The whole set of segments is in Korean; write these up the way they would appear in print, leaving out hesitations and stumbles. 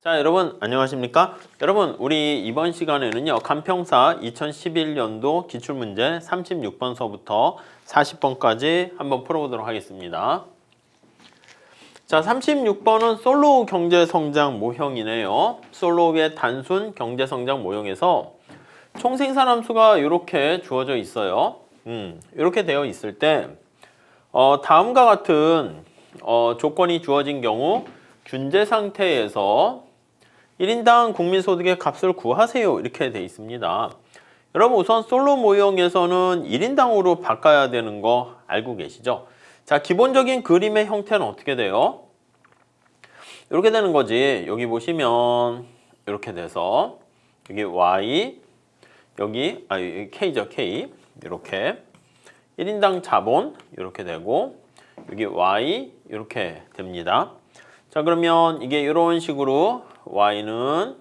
자, 여러분 안녕하십니까? 여러분 우리 이번 시간에는요 간평사 2011년도 기출문제 36번서부터 40번까지 한번 풀어보도록 하겠습니다. 자, 36번은 솔로우 경제성장 모형이네요. 솔로우의 단순 경제성장 모형에서 총 생산함수가 이렇게 주어져 있어요. 이렇게 되어 있을 때 다음과 같은 조건이 주어진 경우 균제 상태에서 1인당 국민소득의 값을 구하세요. 이렇게 돼 있습니다. 여러분 우선 솔로 모형에서는 1인당으로 바꿔야 되는 거 알고 계시죠? 자, 기본적인 그림의 형태는 어떻게 돼요? 이렇게 되는 거지. 여기 보시면 이렇게 돼서 여기 Y, 여기 K죠. K. 이렇게 1인당 자본 이렇게 되고 여기 Y 이렇게 됩니다. 자, 그러면 이게 이런 식으로 Y는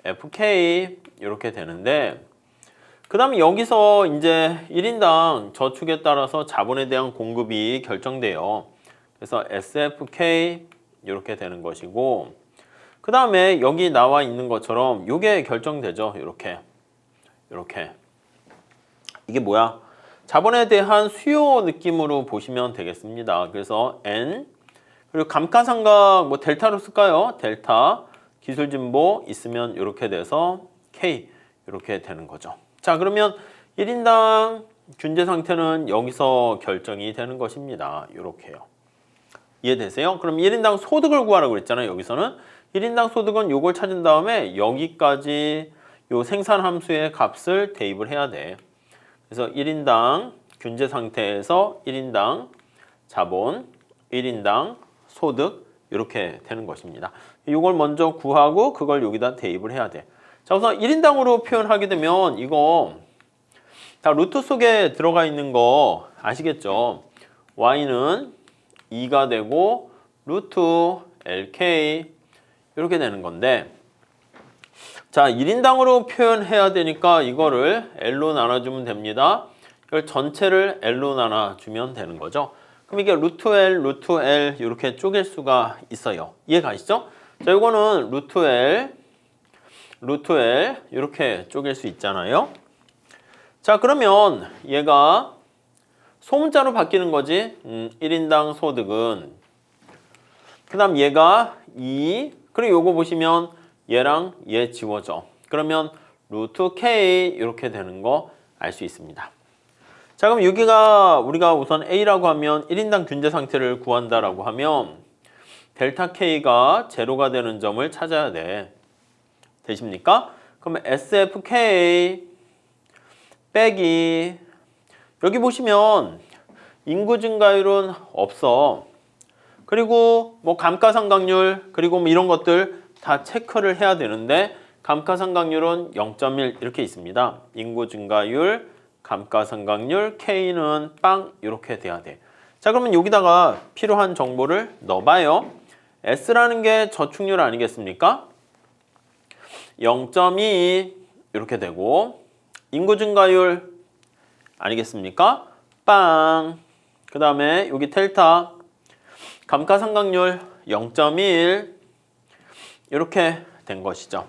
FK 이렇게 되는데 그 다음에 여기서 이제 1인당 저축에 따라서 자본에 대한 공급이 결정돼요. 그래서 SFK 이렇게 되는 것이고 그 다음에 여기 나와 있는 것처럼 이게 결정되죠. 이렇게 이게 뭐야? 자본에 대한 수요 느낌으로 보시면 되겠습니다. 그래서 N 그리고 감가상각 뭐 델타로 쓸까요? 델타 기술진보 있으면 이렇게 돼서 K 이렇게 되는 거죠. 자, 그러면 1인당 균제 상태는 여기서 결정이 되는 것입니다. 이렇게요. 이해되세요? 그럼 1인당 소득을 구하라고 그랬잖아요. 여기서는 1인당 소득은 요걸 찾은 다음에 여기까지 요 생산함수의 값을 대입을 해야 돼. 그래서 1인당 균제 상태에서 1인당 자본, 1인당 소득 이렇게 되는 것입니다. 이걸 먼저 구하고 그걸 여기다 대입을 해야 돼. 자, 우선 1인당으로 표현하게 되면 이거 다 루트 속에 들어가 있는 거 아시겠죠? Y는 2가 되고 루트 LK 이렇게 되는 건데 자, 1인당으로 표현해야 되니까 이거를 L로 나눠주면 됩니다. 이걸 전체를 L로 나눠주면 되는 거죠. 그럼 이게 루트 L 이렇게 쪼갤 수가 있어요. 이해 가시죠? 자, 이거는 루트 L 이렇게 쪼갤 수 있잖아요. 자, 그러면 얘가 소문자로 바뀌는 거지. 1인당 소득은 그 다음 얘가 2 그리고 요거 보시면 얘랑 얘 지워져. 그러면 루트 K 이렇게 되는 거 알 수 있습니다. 자, 그럼 여기가 우리가 우선 A라고 하면 1인당 균제 상태를 구한다라고 하면 델타 K가 제로가 되는 점을 찾아야 돼. 되십니까? 그러면 SFK 빼기 여기 보시면 인구 증가율은 없어. 그리고 뭐 감가상각률 그리고 뭐 이런 것들 다 체크를 해야 되는데 감가상각률은 0.1 이렇게 있습니다. 인구 증가율 감가상각률 K는 빵 이렇게 돼야 돼. 자, 그러면 여기다가 필요한 정보를 넣어봐요. S라는 게 저축률 아니겠습니까? 0.2 이렇게 되고 인구 증가율 아니겠습니까? 빵. 그 다음에 여기 델타 감가상각률 0.1 이렇게 된 것이죠.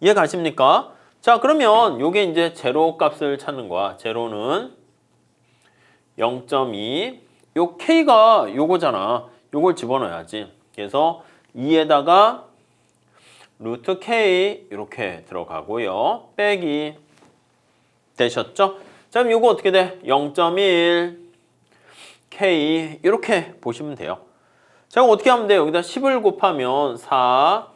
이해 가십니까? 자, 그러면 요게 이제 제로 값을 찾는 거야. 제로는 0.2. 요 K가 요거잖아. 요걸 집어넣어야지. 그래서 2에다가 루트 K 이렇게 들어가고요. 빼기 되셨죠? 자, 그럼 요거 어떻게 돼? 0.1 K 이렇게 보시면 돼요. 자, 그럼 어떻게 하면 돼요? 여기다 10을 곱하면 4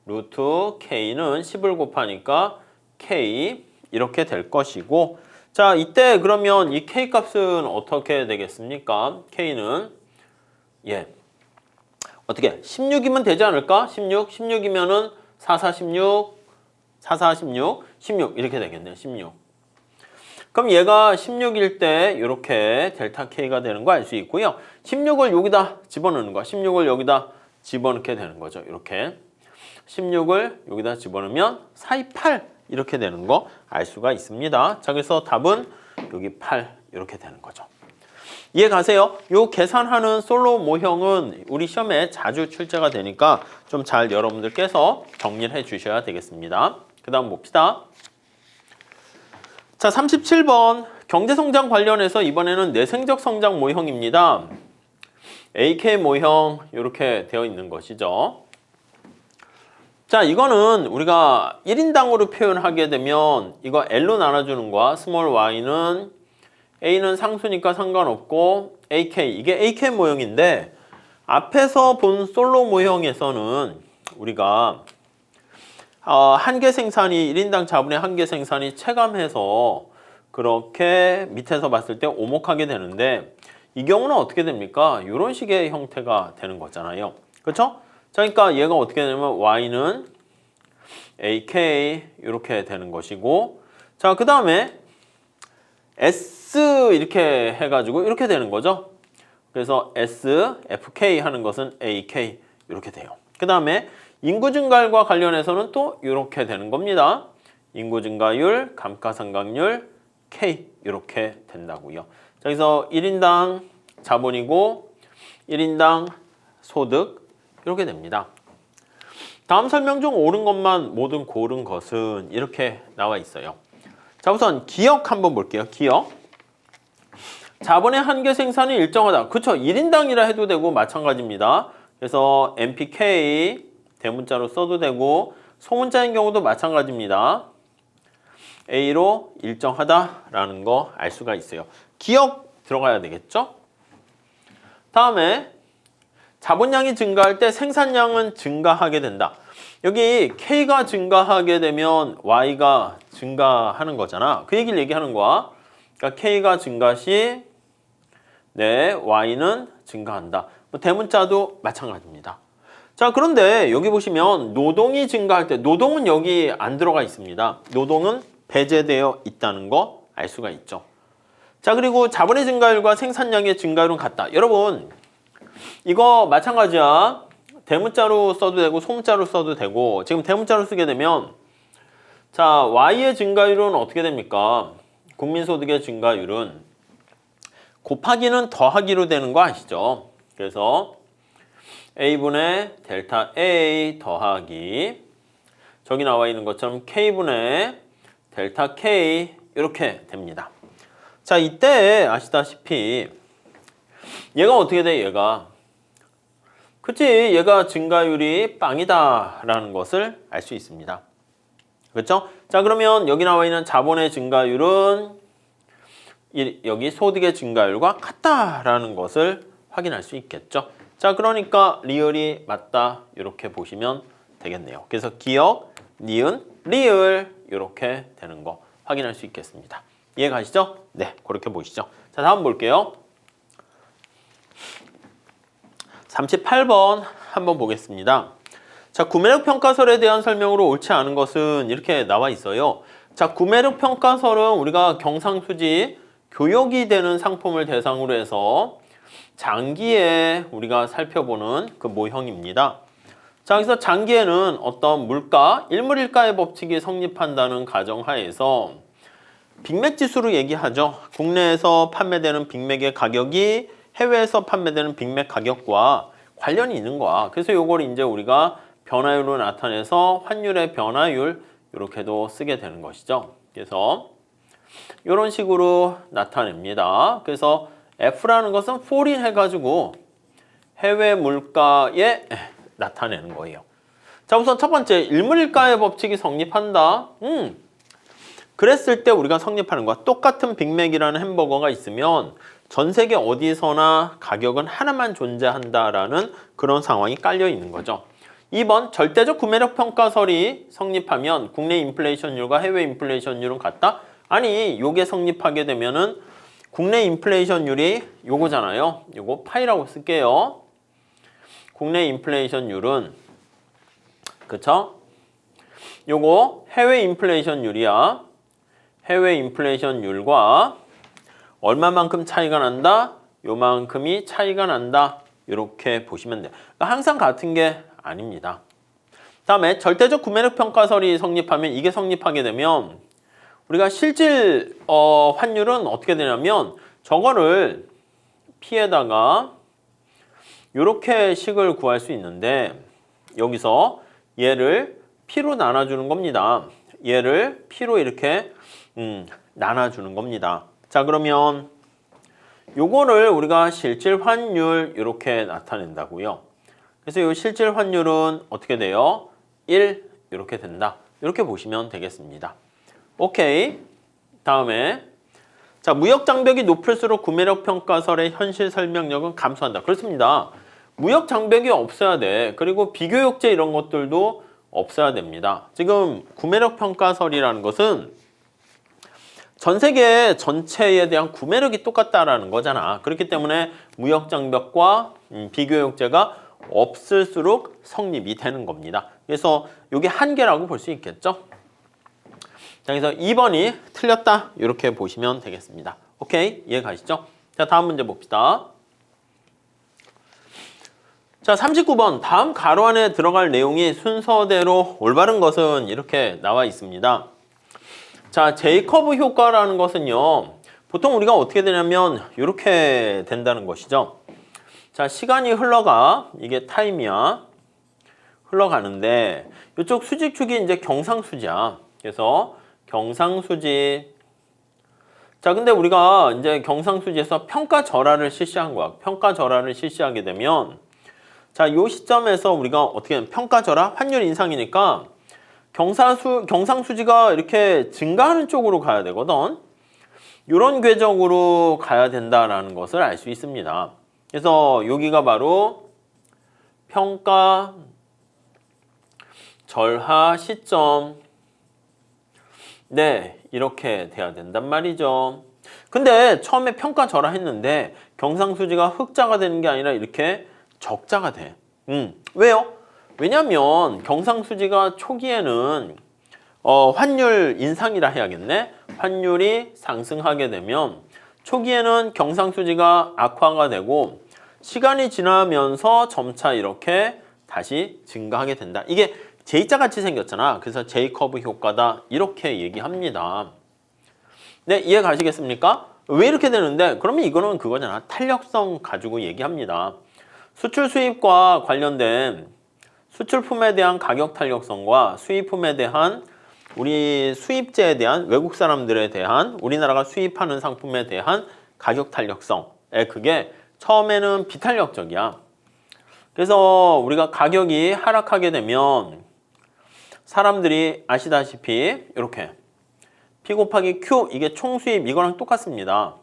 루트 K는 10을 곱하니까 K 이렇게 될 것이고 자, 이때 그러면 이 K 값은 어떻게 되겠습니까? K는 어떻게 16이면 되지 않을까? 16이면은 4, 4, 16 16 이렇게 되겠네. 16 그럼 얘가 16일 때 이렇게 델타 K가 되는 거 알 수 있고요. 16을 여기다 집어넣는 거야. 16을 여기다 집어넣게 되는 거죠. 이렇게 16을 여기다 집어넣으면 4, 2, 8 이렇게 되는 거 알 수가 있습니다. 자, 그래서 답은 여기 8 이렇게 되는 거죠. 이해 가세요? 요 계산하는 솔로 모형은 우리 시험에 자주 출제가 되니까 좀 잘 여러분들께서 정리를 해 주셔야 되겠습니다. 그 다음 봅시다. 자, 37번 경제성장 관련해서 이번에는 내생적 성장 모형입니다. AK 모형 이렇게 되어 있는 것이죠. 자, 이거는 우리가 1인당으로 표현하게 되면 이거 L로 나눠주는 거야. 스몰 y는 A는 상수니까 상관없고 AK, 이게 AK 모형인데 앞에서 본 솔로 모형에서는 우리가 한계 생산이 1인당 자본의 한계 생산이 체감해서 그렇게 밑에서 봤을 때 오목하게 되는데 이 경우는 어떻게 됩니까? 이런 식의 형태가 되는 거잖아요. 그렇죠? 자, 그러니까 얘가 어떻게 되냐면 y는 AK 이렇게 되는 것이고 자, 그 다음에 S 이렇게 해가지고 이렇게 되는 거죠. 그래서 S, FK 하는 것은 AK 이렇게 돼요. 그 다음에 인구 증가율과 관련해서는 또 이렇게 되는 겁니다. 인구 증가율, 감가상각률, K 이렇게 된다고요. 자, 그래서 1인당 자본이고 1인당 소득 이렇게 됩니다. 다음 설명 중 옳은 것만 모든 고른 것은 이렇게 나와 있어요. 자, 우선 기억 한번 볼게요. 기억. 자본의 한계 생산이 일정하다. 그쵸? 1인당이라 해도 되고 마찬가지입니다. 그래서 MPK 대문자로 써도 되고 소문자인 경우도 마찬가지입니다. A로 일정하다라는 거 알 수가 있어요. 기억 들어가야 되겠죠? 다음에 자본량이 증가할 때 생산량은 증가하게 된다. 여기 K가 증가하게 되면 Y가 증가하는 거잖아. 그 얘기를 얘기하는 거야. 그러니까 K가 증가 시 네, Y는 증가한다. 대문자도 마찬가지입니다. 자, 그런데 여기 보시면 노동이 증가할 때 노동은 여기 안 들어가 있습니다. 노동은 배제되어 있다는 거 알 수가 있죠. 자, 그리고 자본의 증가율과 생산량의 증가율은 같다. 여러분 이거 마찬가지야. 대문자로 써도 되고 소문자로 써도 되고 지금 대문자로 쓰게 되면 자, Y의 증가율은 어떻게 됩니까? 국민소득의 증가율은 곱하기는 더하기로 되는 거 아시죠? 그래서 A분의 델타 A 더하기 저기 나와 있는 것처럼 K분의 델타 K 이렇게 됩니다. 자, 이때 아시다시피 얘가 어떻게 돼? 얘가 그치? 얘가 증가율이 빵이다 라는 것을 알 수 있습니다. 그렇죠? 자, 그러면 여기 나와 있는 자본의 증가율은 여기 소득의 증가율과 같다라는 것을 확인할 수 있겠죠. 자, 그러니까 리을이 맞다 이렇게 보시면 되겠네요. 그래서 기억, 니은, 리을 이렇게 되는 거 확인할 수 있겠습니다. 이해 가시죠? 네, 그렇게 보시죠. 자, 다음 볼게요. 38번 한번 보겠습니다. 자, 구매력 평가설에 대한 설명으로 옳지 않은 것은 이렇게 나와 있어요. 자, 구매력 평가설은 우리가 경상수지 교역이 되는 상품을 대상으로 해서 장기에 우리가 살펴보는 그 모형입니다. 자, 그래서 장기에는 어떤 물가, 일물일가의 법칙이 성립한다는 가정하에서 빅맥지수로 얘기하죠. 국내에서 판매되는 빅맥의 가격이 해외에서 판매되는 빅맥 가격과 관련이 있는 거야. 그래서 이걸 이제 우리가 변화율로 나타내서 환율의 변화율 이렇게도 쓰게 되는 것이죠. 그래서 이런 식으로 나타냅니다. 그래서 F라는 것은 foreign 해가지고 해외 물가에 나타내는 거예요. 자, 우선 첫 번째 일물일가의 법칙이 성립한다. 그랬을 때 우리가 성립하는 거야. 똑같은 빅맥이라는 햄버거가 있으면 전 세계 어디서나 가격은 하나만 존재한다라는 그런 상황이 깔려 있는 거죠. 2번 절대적 구매력 평가설이 성립하면 국내 인플레이션율과 해외 인플레이션율은 같다? 아니, 요게 성립하게 되면은 국내 인플레이션율이 요거잖아요. 요거 파이라고 쓸게요. 국내 인플레이션율은 그쵸? 요거 해외 인플레이션율이야. 해외 인플레이션율과 얼마만큼 차이가 난다? 요만큼이 차이가 난다. 이렇게 보시면 돼요. 그러니까 항상 같은 게 아닙니다. 다음에 절대적 구매력 평가설이 성립하면 이게 성립하게 되면 우리가 실질 환율은 어떻게 되냐면 저거를 P에다가 이렇게 식을 구할 수 있는데 여기서 얘를 P로 나눠주는 겁니다. 얘를 P로 이렇게 나눠주는 겁니다. 자, 그러면 요거를 우리가 실질 환율 이렇게 나타낸다고요. 그래서 이 실질 환율은 어떻게 돼요? 1 이렇게 된다. 이렇게 보시면 되겠습니다. 오케이. 다음에 자, 무역 장벽이 높을수록 구매력 평가설의 현실 설명력은 감소한다. 그렇습니다. 무역 장벽이 없어야 돼. 그리고 비교역제 이런 것들도 없어야 됩니다. 지금 구매력 평가설이라는 것은 전 세계 전체에 대한 구매력이 똑같다라는 거잖아. 그렇기 때문에 무역 장벽과 비교역제가 없을수록 성립이 되는 겁니다. 그래서 이게 한계라고 볼 수 있겠죠. 자, 그래서 2번이 틀렸다. 이렇게 보시면 되겠습니다. 오케이? 이해 가시죠? 자, 다음 문제 봅시다. 자, 39번. 다음 가로 안에 들어갈 내용이 순서대로 올바른 것은 이렇게 나와 있습니다. 자, 제이커브 효과라는 것은요. 보통 우리가 어떻게 되냐면 이렇게 된다는 것이죠. 자, 시간이 흘러가. 이게 타임이야. 흘러가는데 이쪽 수직축이 이제 경상수지야. 그래서 경상수지. 자, 근데 우리가 이제 경상수지에서 평가절하를 실시한 거야. 평가절하를 실시하게 되면 자, 요 시점에서 우리가 어떻게 하면 평가절하 환율 인상이니까 경상수지가 이렇게 증가하는 쪽으로 가야 되거든. 이런 궤적으로 가야 된다라는 것을 알 수 있습니다. 그래서 여기가 바로 평가절하 시점. 네, 이렇게 돼야 된단 말이죠. 근데 처음에 평가절하 했는데 경상수지가 흑자가 되는 게 아니라 이렇게 적자가 돼. 왜요? 왜냐면 경상수지가 초기에는 환율 인상이라 해야겠네. 환율이 상승하게 되면 초기에는 경상수지가 악화가 되고 시간이 지나면서 점차 이렇게 다시 증가하게 된다. 이게 J자 같이 생겼잖아. 그래서 제이커브 효과다. 이렇게 얘기합니다. 네, 이해 가시겠습니까? 왜 이렇게 되는데? 그러면 이거는 그거잖아. 탄력성 가지고 얘기합니다. 수출 수입과 관련된 수출품에 대한 가격 탄력성과 수입품에 대한 우리 수입제에 대한 외국 사람들에 대한 우리나라가 수입하는 상품에 대한 가격 탄력성. 그게 처음에는 비탄력적이야. 그래서 우리가 가격이 하락하게 되면 사람들이 아시다시피 이렇게 P 곱하기 Q 이게 총수입 이거랑 똑같습니다.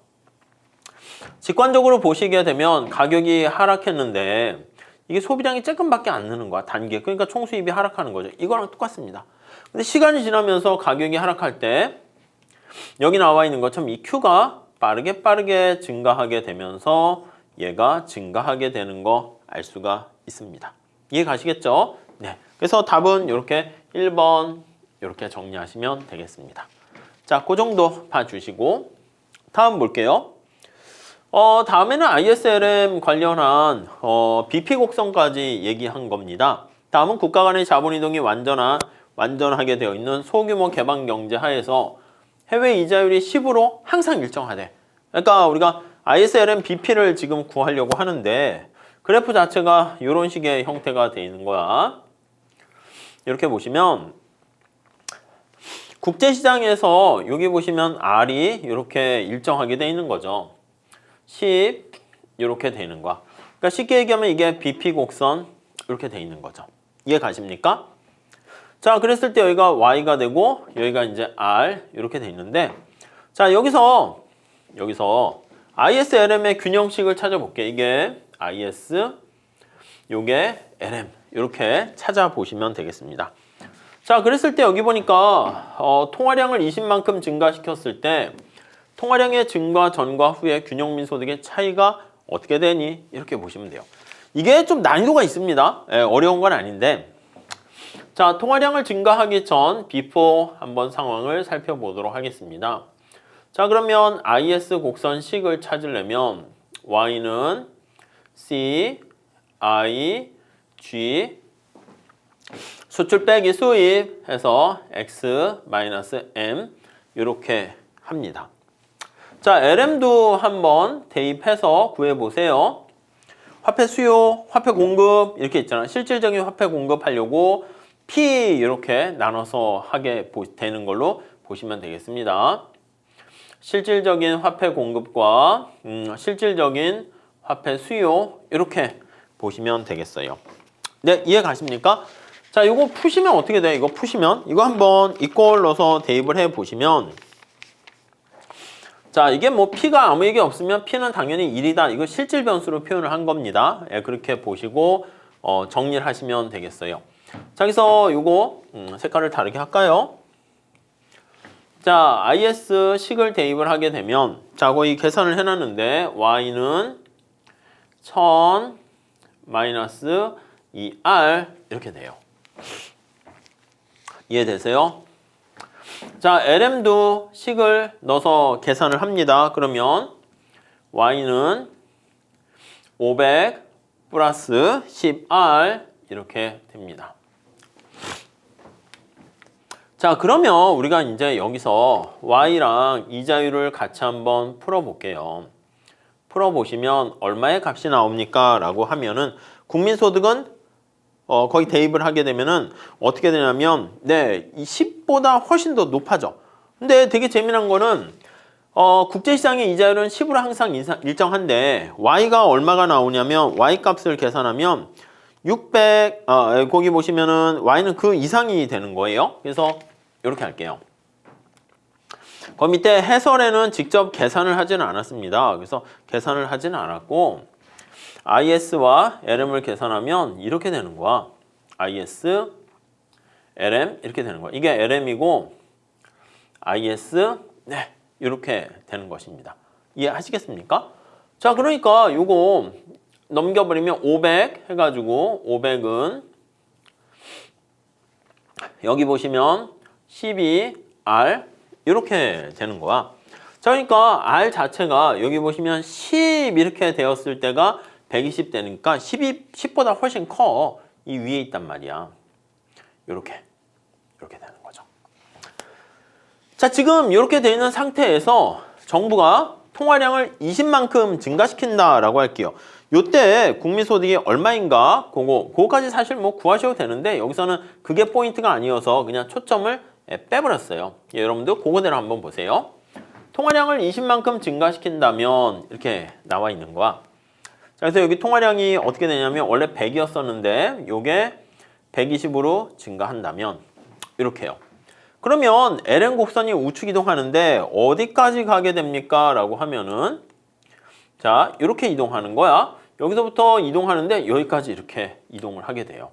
직관적으로 보시게 되면 가격이 하락했는데 이게 소비량이 조금밖에 안 느는 거야. 단계. 그러니까 총수입이 하락하는 거죠. 이거랑 똑같습니다. 근데 시간이 지나면서 가격이 하락할 때 여기 나와 있는 것처럼 이 Q가 빠르게 증가하게 되면서 얘가 증가하게 되는 거 알 수가 있습니다. 이해 가시겠죠? 네. 그래서 답은 이렇게 1번 이렇게 정리하시면 되겠습니다. 자, 그 정도 봐주시고 다음 볼게요. 다음에는 ISLM 관련한 BP 곡선까지 얘기한 겁니다. 다음은 국가 간의 자본 이동이 완전하게 되어 있는 소규모 개방 경제 하에서 해외 이자율이 10으로 항상 일정하대. 그러니까 우리가 ISLM BP를 지금 구하려고 하는데 그래프 자체가 이런 식의 형태가 되어 있는 거야. 이렇게 보시면 국제시장에서 여기 보시면 R이 이렇게 일정하게 되어 있는 거죠. 10 이렇게 되는 거야. 그러니까 쉽게 얘기하면 이게 BP 곡선 이렇게 되어 있는 거죠. 이해 가십니까? 자, 그랬을 때 여기가 Y가 되고 여기가 이제 R 이렇게 되어 있는데 자, 여기서 ISLM의 균형식을 찾아볼게. 이게 IS 요게 LM 이렇게 찾아보시면 되겠습니다. 자, 그랬을 때 여기 보니까 통화량을 20만큼 증가시켰을 때 통화량의 증가 전과 후의 균형민 소득의 차이가 어떻게 되니? 이렇게 보시면 돼요. 이게 좀 난이도가 있습니다. 어려운 건 아닌데 자, 통화량을 증가하기 전 before 한번 상황을 살펴보도록 하겠습니다. 자, 그러면 IS 곡선식을 찾으려면 Y는 C, I, G 수출 빼기 수입 해서 X 마이너스 M 이렇게 합니다. 자, LM도 한번 대입해서 구해보세요. 화폐 수요, 화폐 공급 이렇게 있잖아. 실질적인 화폐 공급하려고 P 이렇게 나눠서 하게 되는 걸로 보시면 되겠습니다. 실질적인 화폐 공급과 실질적인 화폐 수요 이렇게 보시면 되겠어요. 네, 이해 가십니까? 자, 이거 푸시면 어떻게 돼? 이거 푸시면 이거 한번 이꼴 넣어서 대입을 해 보시면 자, 이게 뭐 P가 아무 얘기 없으면 P는 당연히 1이다. 이거 실질 변수로 표현을 한 겁니다. 예, 그렇게 보시고 정리를 하시면 되겠어요. 자, 여기서 요거 색깔을 다르게 할까요? 자, IS 식을 대입을 하게 되면 자, 거의 계산을 해놨는데 Y는 1000 마이너스 2R 이렇게 돼요. 이해되세요? 자, LM도 식을 넣어서 계산을 합니다. 그러면 Y는 500 플러스 10R 이렇게 됩니다. 자, 그러면 우리가 이제 여기서 Y랑 이자율을 같이 한번 풀어볼게요. 풀어보시면 얼마의 값이 나옵니까? 라고 하면은 국민소득은 거기 대입을 하게 되면은 어떻게 되냐면 네, 이 10보다 훨씬 더 높아져. 근데 되게 재미난 거는 국제시장의 이자율은 10으로 항상 일정한데 Y가 얼마가 나오냐면 Y 값을 계산하면 600 거기 보시면은 Y는 그 이상이 되는 거예요. 그래서 이렇게 할게요. 거기 밑에 해설에는 직접 계산을 하지는 않았습니다. 그래서 계산을 하지는 않았고 IS와 LM을 계산하면 이렇게 되는 거야. IS, LM 이렇게 되는 거야. 이게 LM이고 IS 네 이렇게 되는 것입니다. 이해하시겠습니까? 자, 그러니까 요거 넘겨버리면 500 해가지고 500은 여기 보시면 12R 이렇게 되는 거야. 자, 그러니까 R 자체가 여기 보시면 10 이렇게 되었을 때가 120 되니까 10보다 훨씬 커. 이 위에 있단 말이야. 이렇게 되는 거죠. 자, 지금 이렇게 되어 있는 상태에서 정부가 통화량을 20만큼 증가시킨다라고 할게요. 요때 국민소득이 얼마인가? 그거까지 사실 뭐 구하셔도 되는데 여기서는 그게 포인트가 아니어서 그냥 초점을 빼버렸어요. 여러분들 그거대로 한번 보세요. 통화량을 20만큼 증가시킨다면 이렇게 나와 있는 거야. 자, 그래서 여기 통화량이 어떻게 되냐면 원래 100이었었는데 요게 120으로 증가한다면 이렇게요. 그러면 LM 곡선이 우측 이동하는데 어디까지 가게 됩니까? 라고 하면은 자, 이렇게 이동하는 거야. 여기서부터 이동하는데 여기까지 이렇게 이동을 하게 돼요.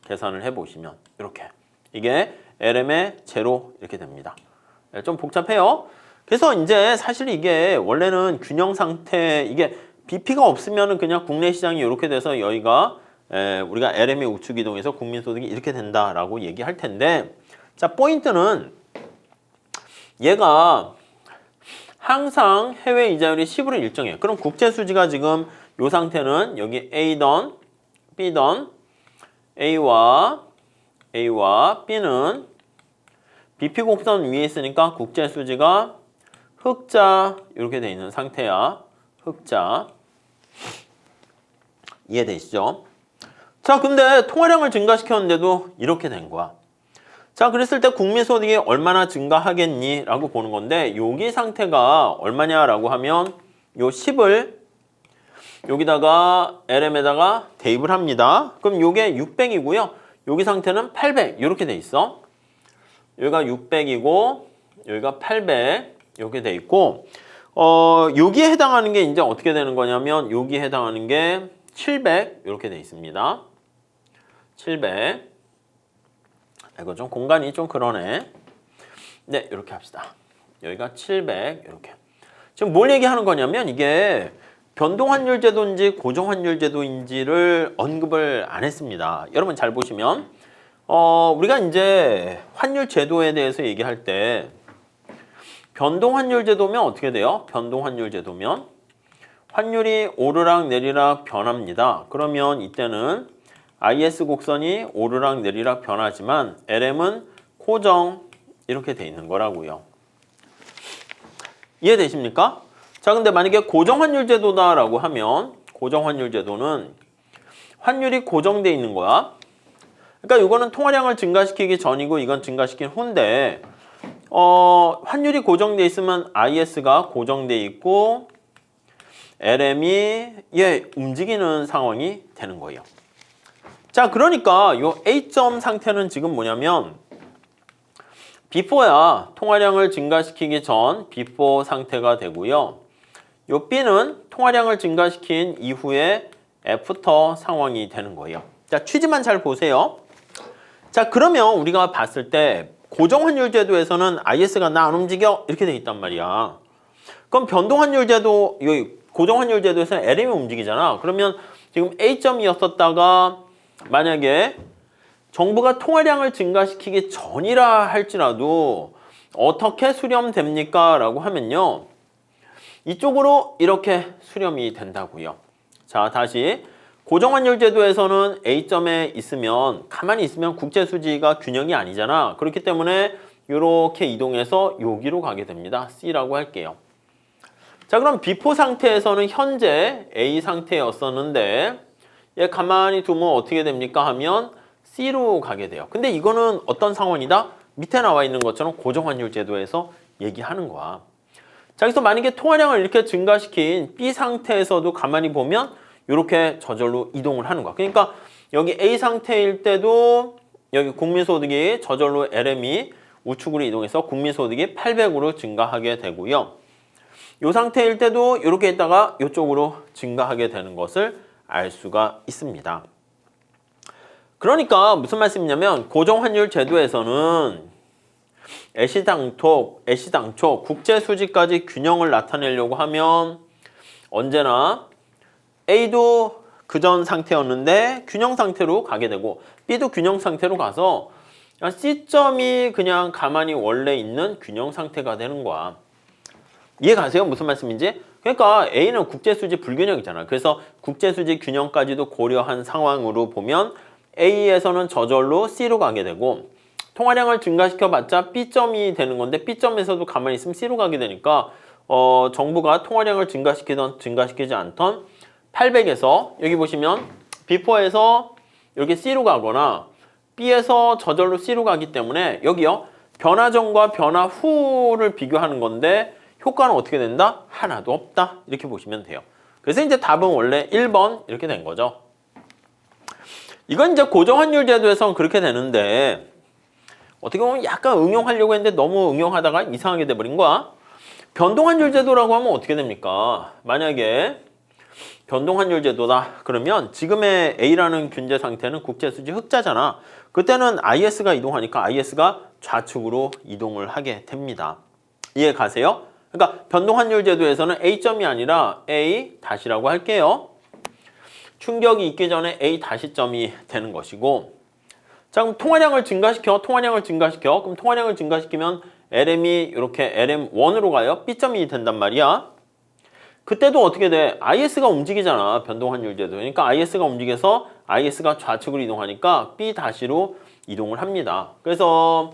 계산을 해보시면 이렇게 이게 LM의 제로 이렇게 됩니다. 좀 복잡해요. 그래서 이제 사실 이게 원래는 균형 상태 이게 BP가 없으면은 그냥 국내 시장이 이렇게 돼서 여기가 우리가 LM의 우측 이동해서 국민소득이 이렇게 된다라고 얘기할 텐데 자, 포인트는 얘가 항상 해외 이자율이 10으로 일정해요. 그럼 국제 수지가 지금 이 상태는 여기 A던 B던 A와 B는 BP 곡선 위에 있으니까 국제 수지가 흑자 이렇게 돼 있는 상태야. 흑자. 이해되시죠? 자, 근데 통화량을 증가시켰는데도 이렇게 된 거야. 자, 그랬을 때 국민소득이 얼마나 증가하겠니? 라고 보는 건데 여기 상태가 얼마냐라고 하면 요 10을 여기다가 LM에다가 대입을 합니다. 그럼 요게 600이고요. 여기 상태는 800 이렇게 돼 있어. 여기가 600이고 여기가 800 이렇게 돼 있고 여기에 해당하는 게 이제 어떻게 되는 거냐면 여기에 해당하는 게 700 이렇게 돼 있습니다. 700 이거 좀 공간이 좀 그러네. 네, 이렇게 합시다. 여기가 700 이렇게. 지금 뭘 얘기하는 거냐면 이게 변동환율 제도인지 고정환율 제도인지를 언급을 안 했습니다. 여러분 잘 보시면 우리가 이제 환율 제도에 대해서 얘기할 때 변동환율 제도면 어떻게 돼요? 변동환율 제도면 환율이 오르락 내리락 변합니다. 그러면 이때는 IS 곡선이 오르락 내리락 변하지만 LM은 고정 이렇게 돼 있는 거라고요. 이해되십니까? 자, 근데 만약에 고정환율 제도다라고 하면 고정환율 제도는 환율이 고정돼 있는 거야. 그러니까 이거는 통화량을 증가시키기 전이고 이건 증가시킨 후인데 환율이 고정돼 있으면 IS가 고정돼 있고 LM이 움직이는 상황이 되는 거예요. 자, 그러니까 요 A점 상태는 지금 뭐냐면 before야 통화량을 증가시키기 전 before 상태가 되고요. 요 B는 통화량을 증가시킨 이후에 애프터 상황이 되는 거예요. 자, 취지만 잘 보세요. 자, 그러면 우리가 봤을 때 고정환율 제도에서는 IS가 나 안 움직여 이렇게 돼 있단 말이야. 그럼 변동환율 제도, 고정환율 제도에서는 LM이 움직이잖아. 그러면 지금 A점이었었다가 만약에 정부가 통화량을 증가시키기 전이라 할지라도 어떻게 수렴됩니까? 라고 하면요. 이쪽으로 이렇게 수렴이 된다고요. 자, 다시 고정환율 제도에서는 A점에 있으면 가만히 있으면 국제수지가 균형이 아니잖아. 그렇기 때문에 이렇게 이동해서 여기로 가게 됩니다. C라고 할게요. 자, 그럼 before 상태에서는 현재 A 상태였었는데 얘 가만히 두면 어떻게 됩니까? 하면 C로 가게 돼요. 근데 이거는 어떤 상황이다? 밑에 나와 있는 것처럼 고정환율 제도에서 얘기하는 거야. 자, 그래서 만약에 통화량을 이렇게 증가시킨 B 상태에서도 가만히 보면 이렇게 저절로 이동을 하는 거야. 그러니까 여기 A 상태일 때도 여기 국민소득이 저절로 LM이 우측으로 이동해서 국민소득이 800으로 증가하게 되고요. 이 상태일 때도 이렇게 있다가 이쪽으로 증가하게 되는 것을 알 수가 있습니다. 그러니까 무슨 말씀이냐면 고정환율 제도에서는 애시당초 국제수지까지 균형을 나타내려고 하면 언제나 A도 그전 상태였는데 균형 상태로 가게 되고 B도 균형 상태로 가서 C점이 그냥 가만히 원래 있는 균형 상태가 되는 거야. 이해 가세요? 무슨 말씀인지? 그러니까 A는 국제수지 불균형이잖아. 그래서 국제수지 균형까지도 고려한 상황으로 보면 A에서는 저절로 C로 가게 되고 통화량을 증가시켜봤자 B점이 되는 건데 B점에서도 가만히 있으면 C로 가게 되니까 정부가 통화량을 증가시키던 증가시키지 않던 800에서 여기 보시면 before에서 이렇게 C로 가거나 B에서 저절로 C로 가기 때문에 여기요. 변화 전과 변화 후를 비교하는 건데 효과는 어떻게 된다? 하나도 없다. 이렇게 보시면 돼요. 그래서 이제 답은 원래 1번 이렇게 된 거죠. 이건 이제 고정환율 제도에서는 그렇게 되는데 어떻게 보면 약간 응용하려고 했는데 너무 응용하다가 이상하게 돼버린 거야. 변동환율 제도라고 하면 어떻게 됩니까? 만약에 변동환율 제도다 그러면 지금의 A라는 균제 상태는 국제수지 흑자잖아. 그때는 IS가 이동하니까 IS가 좌측으로 이동을 하게 됩니다. 이해 가세요? 그러니까 변동환율 제도에서는 A점이 아니라 A-라고 할게요. 충격이 있기 전에 A-점이 되는 것이고 자, 그럼 통화량을 증가시켜. 그럼 통화량을 증가시키면 LM이 이렇게 LM1으로 가요. B점이 된단 말이야. 그때도 어떻게 돼? IS가 움직이잖아. 변동환율 제도. 그러니까 IS가 움직여서 IS가 좌측으로 이동하니까 B-로 이동을 합니다. 그래서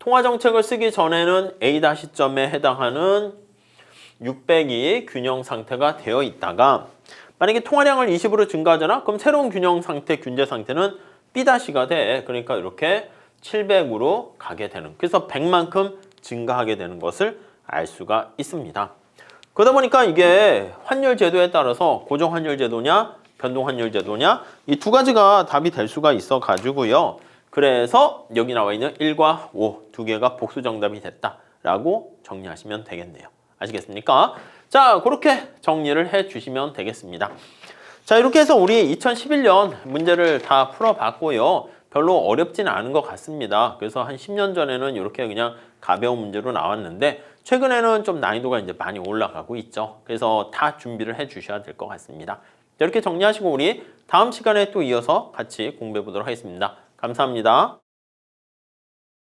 통화정책을 쓰기 전에는 A-점에 해당하는 600이 균형 상태가 되어 있다가 만약에 통화량을 20으로 증가하잖아? 그럼 새로운 균형 상태, 균제 상태는 B-가 돼. 그러니까 이렇게 700으로 가게 되는. 그래서 100만큼 증가하게 되는 것을 알 수가 있습니다. 그러다 보니까 이게 환율 제도에 따라서 고정환율 제도냐, 변동환율 제도냐 이 두 가지가 답이 될 수가 있어 가지고요. 그래서 여기 나와 있는 1과 5 두 개가 복수 정답이 됐다라고 정리하시면 되겠네요. 아시겠습니까? 자, 그렇게 정리를 해 주시면 되겠습니다. 자, 이렇게 해서 우리 2011년 문제를 다 풀어봤고요. 별로 어렵지는 않은 것 같습니다. 그래서 한 10년 전에는 이렇게 그냥 가벼운 문제로 나왔는데 최근에는 좀 난이도가 이제 많이 올라가고 있죠. 그래서 다 준비를 해 주셔야 될 것 같습니다. 이렇게 정리하시고 우리 다음 시간에 또 이어서 같이 공부해 보도록 하겠습니다. 감사합니다.